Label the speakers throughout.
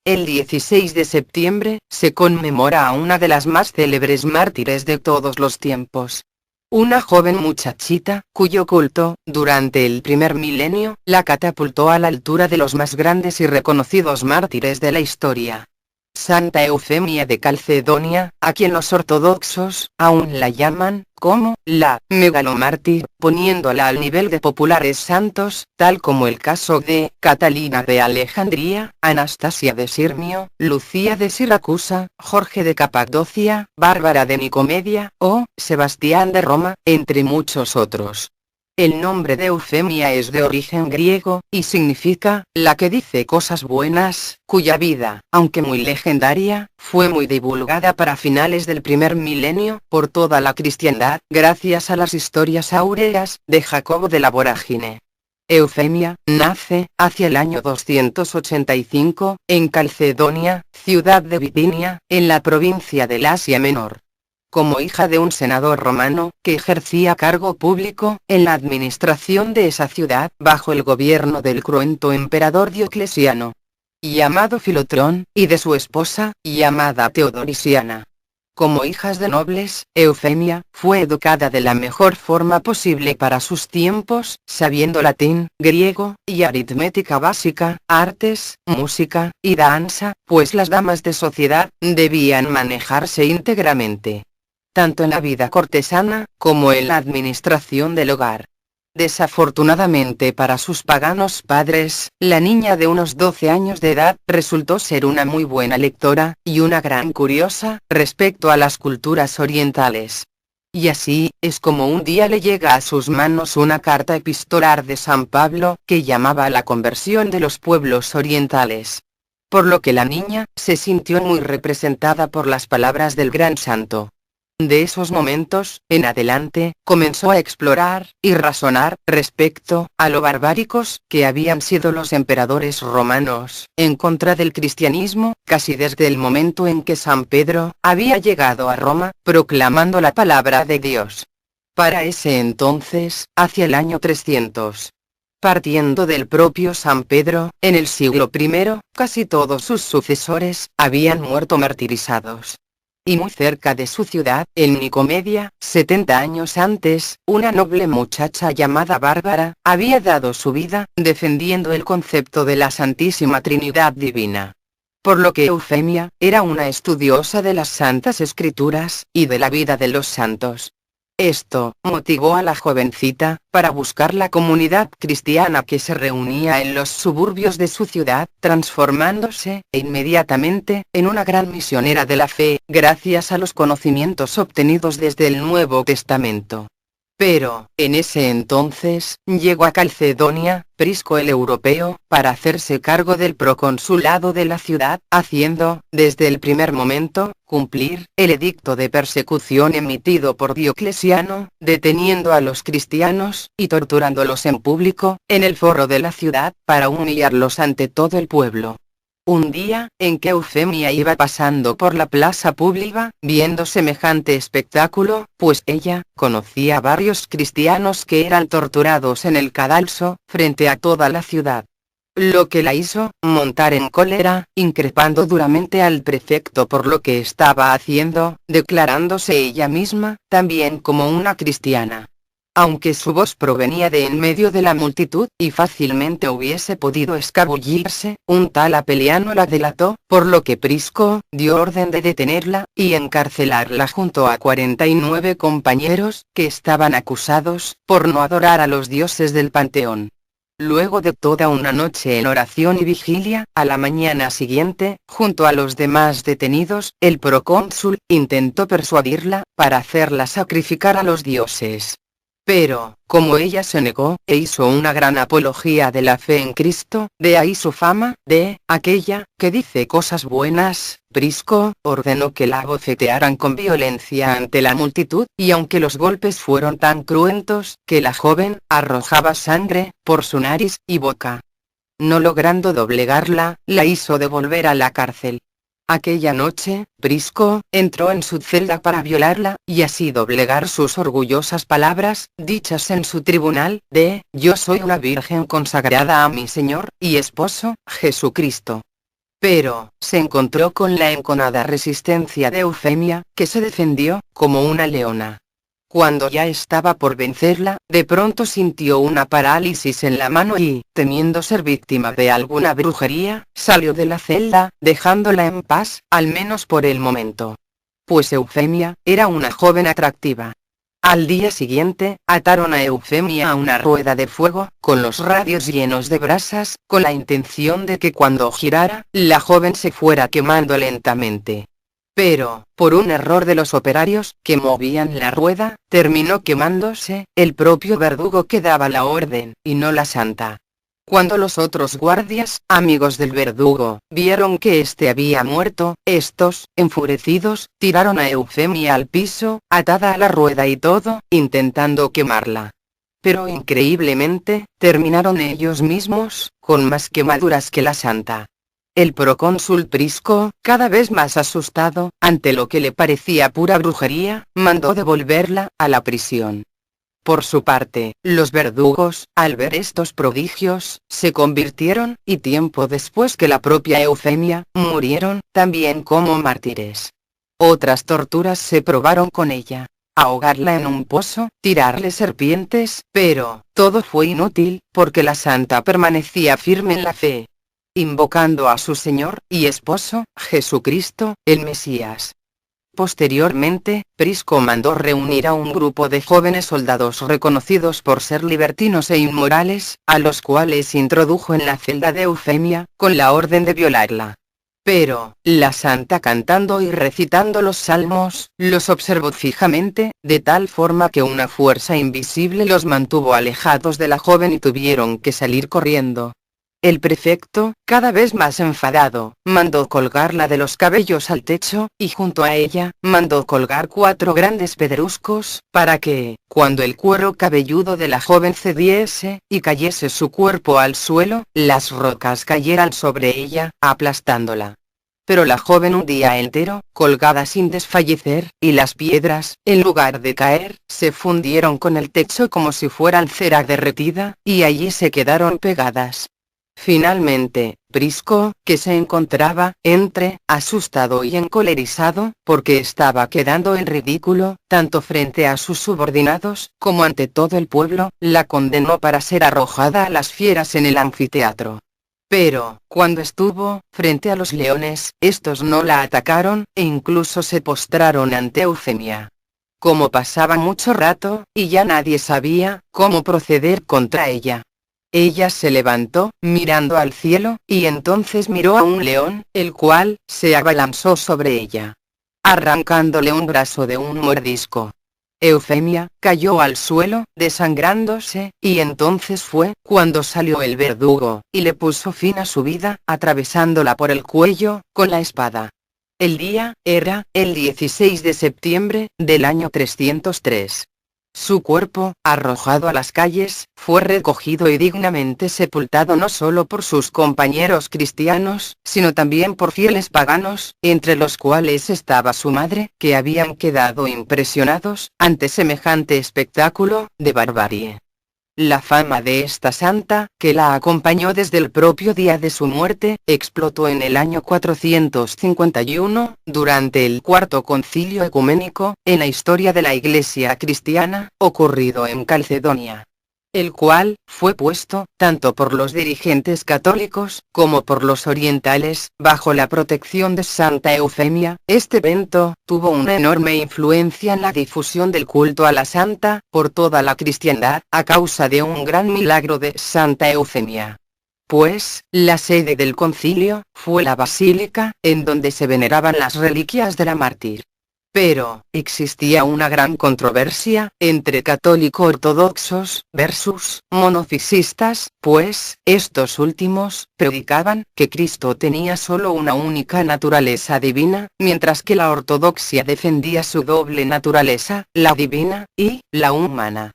Speaker 1: El 16 de septiembre, se conmemora a una de las más célebres mártires de todos los tiempos. Una joven muchachita, cuyo culto, durante el primer milenio, la catapultó a la altura de los más grandes y reconocidos mártires de la historia. Santa Eufemia de Calcedonia, a quien los ortodoxos aún la llaman, como, la megalomártir, poniéndola al nivel de populares santos, tal como el caso de Catalina de Alejandría, Anastasia de Sirmio, Lucía de Siracusa, Jorge de Capadocia, Bárbara de Nicomedia, o Sebastián de Roma, entre muchos otros. El nombre de Eufemia es de origen griego, y significa, la que dice cosas buenas, cuya vida, aunque muy legendaria, fue muy divulgada para finales del primer milenio, por toda la cristiandad, gracias a las historias áureas, de Jacobo de la Vorágine. Eufemia, nace, hacia el año 285, en Calcedonia, ciudad de Bitinia, en la provincia del Asia Menor. Como hija de un senador romano, que ejercía cargo público, en la administración de esa ciudad, bajo el gobierno del cruento emperador Diocleciano, llamado Filotrón, y de su esposa, llamada Teodorisiana. Como hijas de nobles, Eufemia, fue educada de la mejor forma posible para sus tiempos, sabiendo latín, griego, y aritmética básica, artes, música, y danza, pues las damas de sociedad, debían manejarse íntegramente, tanto en la vida cortesana, como en la administración del hogar. Desafortunadamente para sus paganos padres, la niña de unos 12 años de edad resultó ser una muy buena lectora, y una gran curiosa, respecto a las culturas orientales. Y así, es como un día le llega a sus manos una carta epistolar de San Pablo, que llamaba a la conversión de los pueblos orientales. Por lo que la niña, se sintió muy representada por las palabras del gran santo. De esos momentos, en adelante, comenzó a explorar, y razonar, respecto, a lo barbáricos, que habían sido los emperadores romanos, en contra del cristianismo, casi desde el momento en que San Pedro, había llegado a Roma, proclamando la palabra de Dios. Para ese entonces, hacia el año 300. Partiendo del propio San Pedro, en el siglo I, casi todos sus sucesores, habían muerto martirizados. Y muy cerca de su ciudad, en Nicomedia, 70 años antes, una noble muchacha llamada Bárbara, había dado su vida, defendiendo el concepto de la Santísima Trinidad Divina. Por lo que Eufemia, era una estudiosa de las Santas Escrituras, y de la vida de los santos. Esto motivó a la jovencita, para buscar la comunidad cristiana que se reunía en los suburbios de su ciudad, transformándose, inmediatamente, en una gran misionera de la fe, gracias a los conocimientos obtenidos desde el Nuevo Testamento. Pero, en ese entonces, llegó a Calcedonia, Prisco el Europeo, para hacerse cargo del proconsulado de la ciudad, haciendo, desde el primer momento, cumplir el edicto de persecución emitido por Diocleciano, deteniendo a los cristianos, y torturándolos en público, en el foro de la ciudad, para humillarlos ante todo el pueblo. Un día, en que Eufemia iba pasando por la plaza pública, viendo semejante espectáculo, pues ella, conocía a varios cristianos que eran torturados en el cadalso, frente a toda la ciudad. Lo que la hizo, montar en cólera, increpando duramente al prefecto por lo que estaba haciendo, declarándose ella misma, también como una cristiana. Aunque su voz provenía de en medio de la multitud, y fácilmente hubiese podido escabullirse, un tal Apeliano la delató, por lo que Prisco, dio orden de detenerla, y encarcelarla junto a 49 compañeros, que estaban acusados, por no adorar a los dioses del panteón. Luego de toda una noche en oración y vigilia, a la mañana siguiente, junto a los demás detenidos, el procónsul, intentó persuadirla, para hacerla sacrificar a los dioses. Pero, como ella se negó, e hizo una gran apología de la fe en Cristo, de ahí su fama, de aquella, que dice cosas buenas, Prisco, ordenó que la abofetearan con violencia ante la multitud, y aunque los golpes fueron tan cruentos, que la joven, arrojaba sangre, por su nariz y boca. No logrando doblegarla, la hizo devolver a la cárcel. Aquella noche, Prisco, entró en su celda para violarla, y así doblegar sus orgullosas palabras, dichas en su tribunal, de, yo soy una virgen consagrada a mi Señor, y esposo, Jesucristo. Pero, se encontró con la enconada resistencia de Eufemia, que se defendió, como una leona. Cuando ya estaba por vencerla, de pronto sintió una parálisis en la mano y, temiendo ser víctima de alguna brujería, salió de la celda, dejándola en paz, al menos por el momento. Pues Eufemia, era una joven atractiva. Al día siguiente, ataron a Eufemia a una rueda de fuego, con los radios llenos de brasas, con la intención de que cuando girara, la joven se fuera quemando lentamente. Pero, por un error de los operarios, que movían la rueda, terminó quemándose, el propio verdugo que daba la orden, y no la santa. Cuando los otros guardias, amigos del verdugo, vieron que éste había muerto, estos, enfurecidos, tiraron a Eufemia al piso, atada a la rueda y todo, intentando quemarla. Pero increíblemente, terminaron ellos mismos, con más quemaduras que la santa. El procónsul Prisco, cada vez más asustado, ante lo que le parecía pura brujería, mandó devolverla a la prisión. Por su parte, los verdugos, al ver estos prodigios, se convirtieron, y tiempo después que la propia Eufemia, murieron, también como mártires. Otras torturas se probaron con ella. Ahogarla en un pozo, tirarle serpientes, pero, todo fue inútil, porque la santa permanecía firme en la fe, invocando a su Señor y esposo, Jesucristo, el Mesías. Posteriormente, Prisco mandó reunir a un grupo de jóvenes soldados reconocidos por ser libertinos e inmorales, a los cuales introdujo en la celda de Eufemia, con la orden de violarla. Pero, la santa cantando y recitando los salmos, los observó fijamente, de tal forma que una fuerza invisible los mantuvo alejados de la joven y tuvieron que salir corriendo. El prefecto, cada vez más enfadado, mandó colgarla de los cabellos al techo, y junto a ella, mandó colgar 4 grandes pedruscos, para que, cuando el cuero cabelludo de la joven cediese, y cayese su cuerpo al suelo, las rocas cayeran sobre ella, aplastándola. Pero la joven un día entero, colgada sin desfallecer, y las piedras, en lugar de caer, se fundieron con el techo como si fueran cera derretida, y allí se quedaron pegadas. Finalmente, Prisco, que se encontraba, asustado y encolerizado, porque estaba quedando en ridículo, tanto frente a sus subordinados, como ante todo el pueblo, la condenó para ser arrojada a las fieras en el anfiteatro. Pero, cuando estuvo frente a los leones, estos no la atacaron, e incluso se postraron ante Eufemia. Como pasaba mucho rato, y ya nadie sabía cómo proceder contra ella, ella se levantó, mirando al cielo, y entonces miró a un león, el cual se abalanzó sobre ella, arrancándole un brazo de un mordisco. Eufemia cayó al suelo, desangrándose, y entonces fue cuando salió el verdugo, y le puso fin a su vida, atravesándola por el cuello, con la espada. El día era el 16 de septiembre, del año 303. Su cuerpo, arrojado a las calles, fue recogido y dignamente sepultado no solo por sus compañeros cristianos, sino también por fieles paganos, entre los cuales estaba su madre, que habían quedado impresionados ante semejante espectáculo de barbarie. La fama de esta santa, que la acompañó desde el propio día de su muerte, explotó en el año 451, durante el Cuarto Concilio Ecuménico, en la historia de la Iglesia cristiana, ocurrido en Calcedonia, el cual fue puesto, tanto por los dirigentes católicos, como por los orientales, bajo la protección de Santa Eufemia. Este evento tuvo una enorme influencia en la difusión del culto a la santa, por toda la cristiandad, a causa de un gran milagro de Santa Eufemia. Pues, la sede del concilio, fue la basílica, en donde se veneraban las reliquias de la mártir. Pero, existía una gran controversia, entre católico-ortodoxos, versus monofisistas, pues, estos últimos, predicaban, que Cristo tenía solo una única naturaleza divina, mientras que la ortodoxia defendía su doble naturaleza, la divina, y, la humana.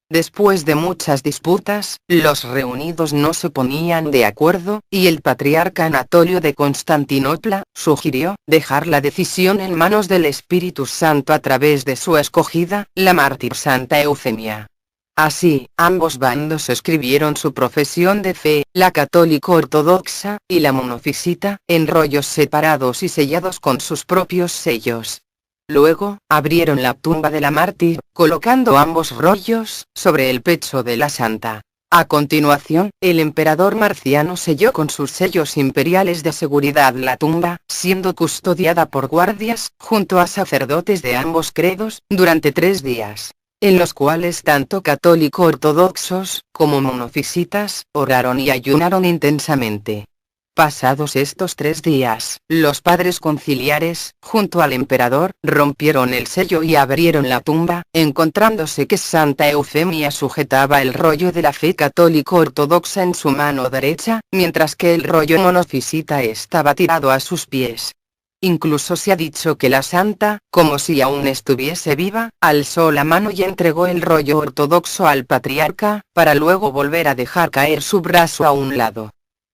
Speaker 1: Después de muchas disputas, los reunidos no se ponían de acuerdo, y el patriarca Anatolio de Constantinopla sugirió dejar la decisión en manos del Espíritu Santo a través de su escogida, la mártir Santa Eufemia. Así, ambos bandos escribieron su profesión de fe, la católico ortodoxa, y la monofisita, en rollos separados y sellados con sus propios sellos. Luego, abrieron la tumba de la mártir, colocando ambos rollos sobre el pecho de la santa. A continuación, el emperador Marciano selló con sus sellos imperiales de seguridad la tumba, siendo custodiada por guardias, junto a sacerdotes de ambos credos, durante 3 días, en los cuales tanto católico ortodoxos, como monofisitas, oraron y ayunaron intensamente. Pasados estos 3 días, los padres conciliares, junto al emperador, rompieron el sello y abrieron la tumba, encontrándose que Santa Eufemia sujetaba el rollo de la fe católico ortodoxa en su mano derecha, mientras que el rollo monofisita estaba tirado a sus pies. Incluso se ha dicho que la santa, como si aún estuviese viva, alzó la mano y entregó el rollo ortodoxo al patriarca, para luego volver a dejar caer su brazo a un lado.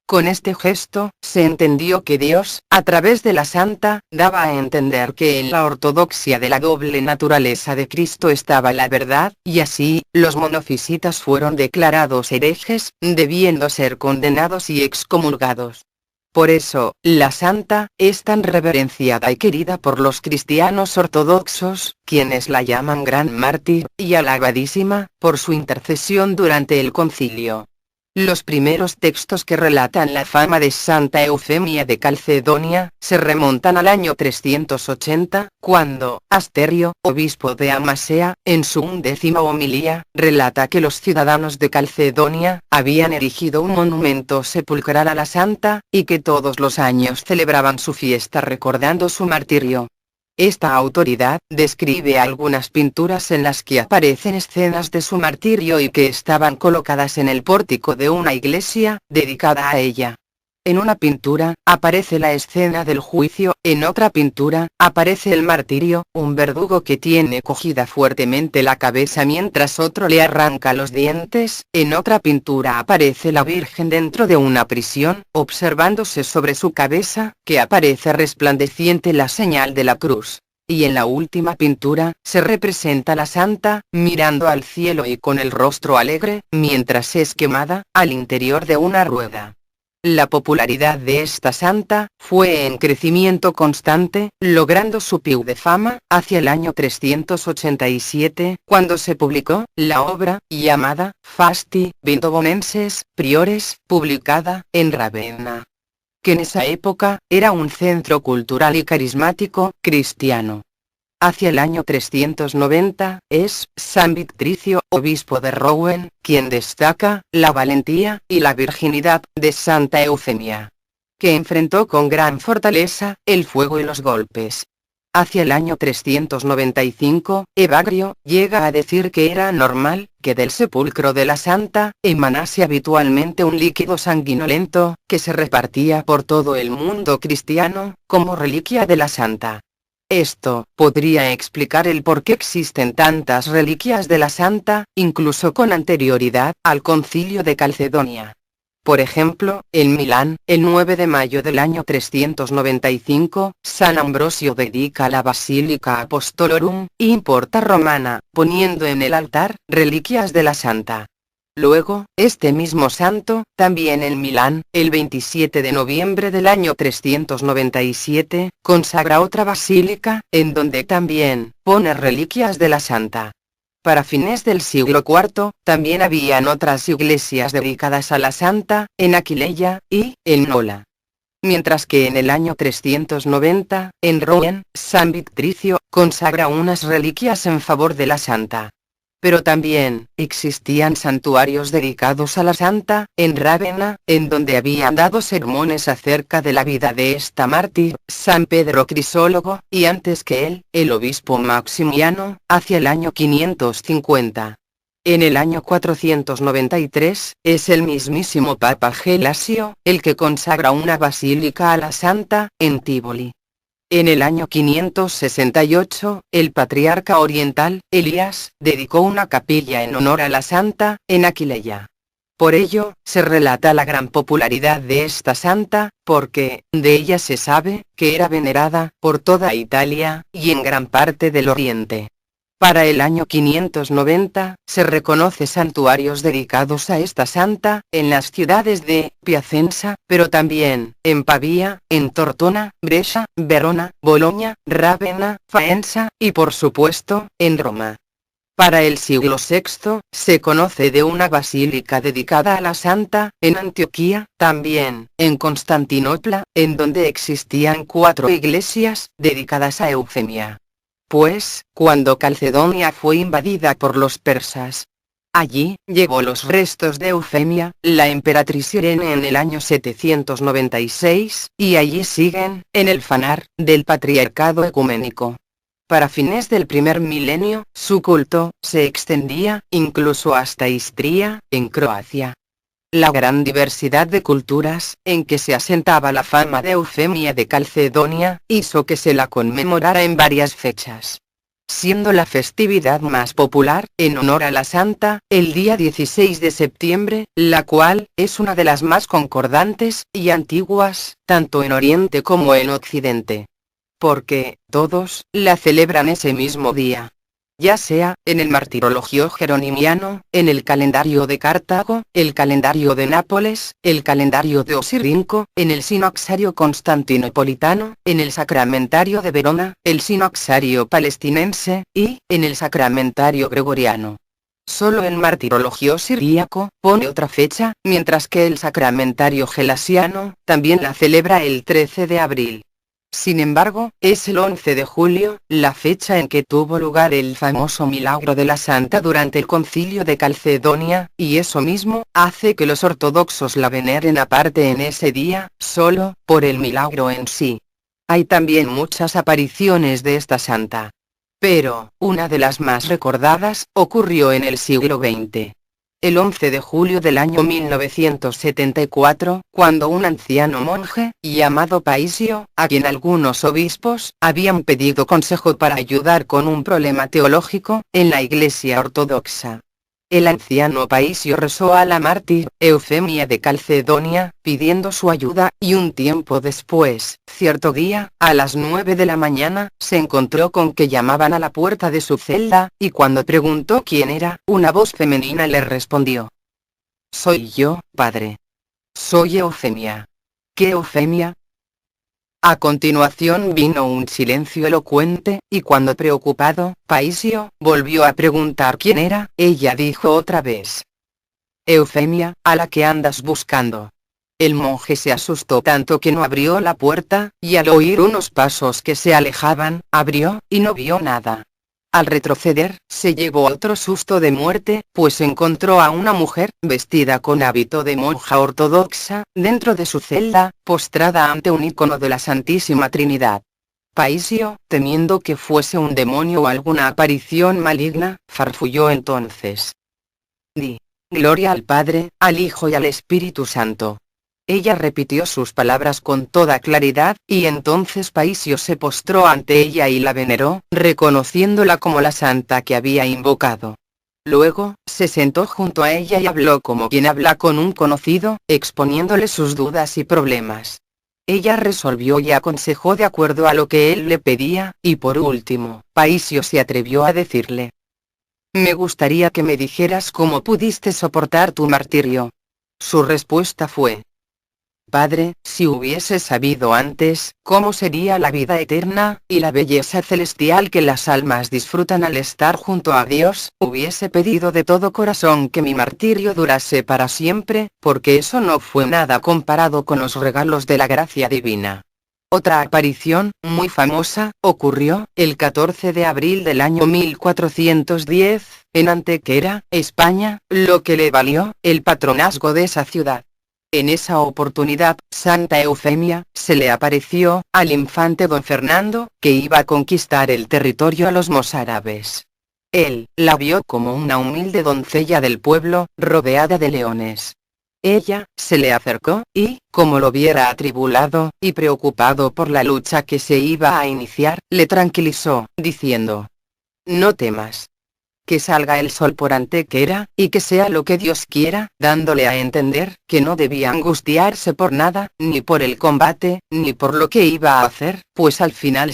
Speaker 1: Con este gesto, se entendió que Dios, a través de la santa, daba a entender que en la ortodoxia de la doble naturaleza de Cristo estaba la verdad, y así, los monofisitas fueron declarados herejes, debiendo ser condenados y excomulgados. Por eso, la santa, es tan reverenciada y querida por los cristianos ortodoxos, quienes la llaman gran mártir, y alabadísima, por su intercesión durante el concilio. Los primeros textos que relatan la fama de Santa Eufemia de Calcedonia, se remontan al año 380, cuando, Asterio, obispo de Amasea, en su 11ª homilía, relata que los ciudadanos de Calcedonia, habían erigido un monumento sepulcral a la santa, y que todos los años celebraban su fiesta recordando su martirio. Esta autoridad describe algunas pinturas en las que aparecen escenas de su martirio y que estaban colocadas en el pórtico de una iglesia, dedicada a ella. En una pintura, aparece la escena del juicio, en otra pintura, aparece el martirio, un verdugo que tiene cogida fuertemente la cabeza mientras otro le arranca los dientes, en otra pintura aparece la Virgen dentro de una prisión, observándose sobre su cabeza, que aparece resplandeciente la señal de la cruz. Y en la última pintura, se representa la santa, mirando al cielo y con el rostro alegre, mientras es quemada, al interior de una rueda. La popularidad de esta santa, fue en crecimiento constante, logrando su pico de fama, hacia el año 387, cuando se publicó, la obra, llamada, Fasti, Vindobonenses, Priores, publicada, en Ravenna. Que en esa época, era un centro cultural y carismático, cristiano. Hacia el año 390, es San Victricio, obispo de Rouen, quien destaca la valentía y la virginidad de Santa Eufemia, que enfrentó con gran fortaleza el fuego y los golpes. Hacia el año 395, Evagrio llega a decir que era normal que del sepulcro de la santa emanase habitualmente un líquido sanguinolento, que se repartía por todo el mundo cristiano, como reliquia de la santa. Esto podría explicar el por qué existen tantas reliquias de la santa, incluso con anterioridad al concilio de Calcedonia. Por ejemplo, en Milán, el 9 de mayo del año 395, San Ambrosio dedica la Basílica Apostolorum in Porta Romana, poniendo en el altar reliquias de la santa. Luego, este mismo santo, también en Milán, el 27 de noviembre del año 397, consagra otra basílica, en donde también pone reliquias de la santa. Para fines del siglo IV, también habían otras iglesias dedicadas a la santa, en Aquileia, y, en Nola. Mientras que en el año 390, en Rouen, San Victricio, consagra unas reliquias en favor de la santa. Pero también, existían santuarios dedicados a la santa, en Rávena, en donde habían dado sermones acerca de la vida de esta mártir, San Pedro Crisólogo, y antes que él, el obispo Maximiano, hacia el año 550. En el año 493, es el mismísimo Papa Gelasio, el que consagra una basílica a la santa, en Tívoli. En el año 568, el patriarca oriental, Elías, dedicó una capilla en honor a la santa, en Aquileia. Por ello, se relata la gran popularidad de esta santa, porque, de ella se sabe, que era venerada, por toda Italia, y en gran parte del Oriente. Para el año 590, se reconoce santuarios dedicados a esta santa, en las ciudades de Piacenza, pero también en Pavía, en Tortona, Brescia, Verona, Boloña, Rávena, Faenza, y por supuesto, en Roma. Para el siglo VI, se conoce de una basílica dedicada a la santa, en Antioquía, también, en Constantinopla, en donde existían 4 iglesias, dedicadas a Eufemia. Pues, cuando Calcedonia fue invadida por los persas, allí llegó los restos de Eufemia, la emperatriz Irene en el año 796, y allí siguen, en el fanar del patriarcado ecuménico. Para fines del primer milenio, su culto se extendía incluso hasta Istria, en Croacia. La gran diversidad de culturas, en que se asentaba la fama de Eufemia de Calcedonia, hizo que se la conmemorara en varias fechas. Siendo la festividad más popular, en honor a la santa, el día 16 de septiembre, la cual es una de las más concordantes y antiguas, tanto en Oriente como en Occidente. Porque todos la celebran ese mismo día. Ya sea en el martirologio jeronimiano, en el calendario de Cartago, el calendario de Nápoles, el calendario de Osirinco, en el sinoxario constantinopolitano, en el sacramentario de Verona, el sinoxario palestinense, y en el sacramentario gregoriano. Solo el martirologio siríaco pone otra fecha, mientras que el sacramentario gelasiano también la celebra el 13 de abril. Sin embargo, es el 11 de julio, la fecha en que tuvo lugar el famoso milagro de la santa durante el concilio de Calcedonia, y eso mismo hace que los ortodoxos la veneren aparte en ese día, solo por el milagro en sí. Hay también muchas apariciones de esta santa. Pero, una de las más recordadas, ocurrió en el siglo XX. El 11 de julio del año 1974, cuando un anciano monje, llamado Paisio, a quien algunos obispos habían pedido consejo para ayudar con un problema teológico, en la Iglesia Ortodoxa. El anciano Paisio rezó a la mártir, Eufemia de Calcedonia, pidiendo su ayuda, y un tiempo después, cierto día, a las 9 de la mañana, se encontró con que llamaban a la puerta de su celda, y cuando preguntó quién era, una voz femenina le respondió: «Soy yo, padre. Soy Eufemia». «¿Qué Eufemia?». A continuación vino un silencio elocuente, y cuando preocupado, Paisio volvió a preguntar quién era, ella dijo otra vez: «Eufemia, a la que andas buscando». El monje se asustó tanto que no abrió la puerta, y al oír unos pasos que se alejaban, abrió, y no vio nada. Al retroceder, se llevó otro susto de muerte, pues encontró a una mujer, vestida con hábito de monja ortodoxa, dentro de su celda, postrada ante un icono de la Santísima Trinidad. Paisio, temiendo que fuese un demonio o alguna aparición maligna, farfulló entonces: «Di gloria al Padre, al Hijo y al Espíritu Santo». Ella repitió sus palabras con toda claridad, y entonces Paisio se postró ante ella y la veneró, reconociéndola como la santa que había invocado. Luego, se sentó junto a ella y habló como quien habla con un conocido, exponiéndole sus dudas y problemas. Ella resolvió y aconsejó de acuerdo a lo que él le pedía, y por último, Paisio se atrevió a decirle: «Me gustaría que me dijeras cómo pudiste soportar tu martirio». Su respuesta fue: «Padre, si hubiese sabido antes cómo sería la vida eterna, y la belleza celestial que las almas disfrutan al estar junto a Dios, hubiese pedido de todo corazón que mi martirio durase para siempre, porque eso no fue nada comparado con los regalos de la gracia divina». Otra aparición, muy famosa, ocurrió el 14 de abril del año 1410, en Antequera, España, lo que le valió el patronazgo de esa ciudad. En esa oportunidad, Santa Eufemia se le apareció al infante don Fernando, que iba a conquistar el territorio a los mozárabes. Él la vio como una humilde doncella del pueblo, rodeada de leones. Ella se le acercó, y, como lo viera atribulado y preocupado por la lucha que se iba a iniciar, le tranquilizó, diciendo: «No temas. Que salga el sol por Antequera, y que sea lo que Dios quiera», dándole a entender que no debía angustiarse por nada, ni por el combate, ni por lo que iba a hacer, pues al final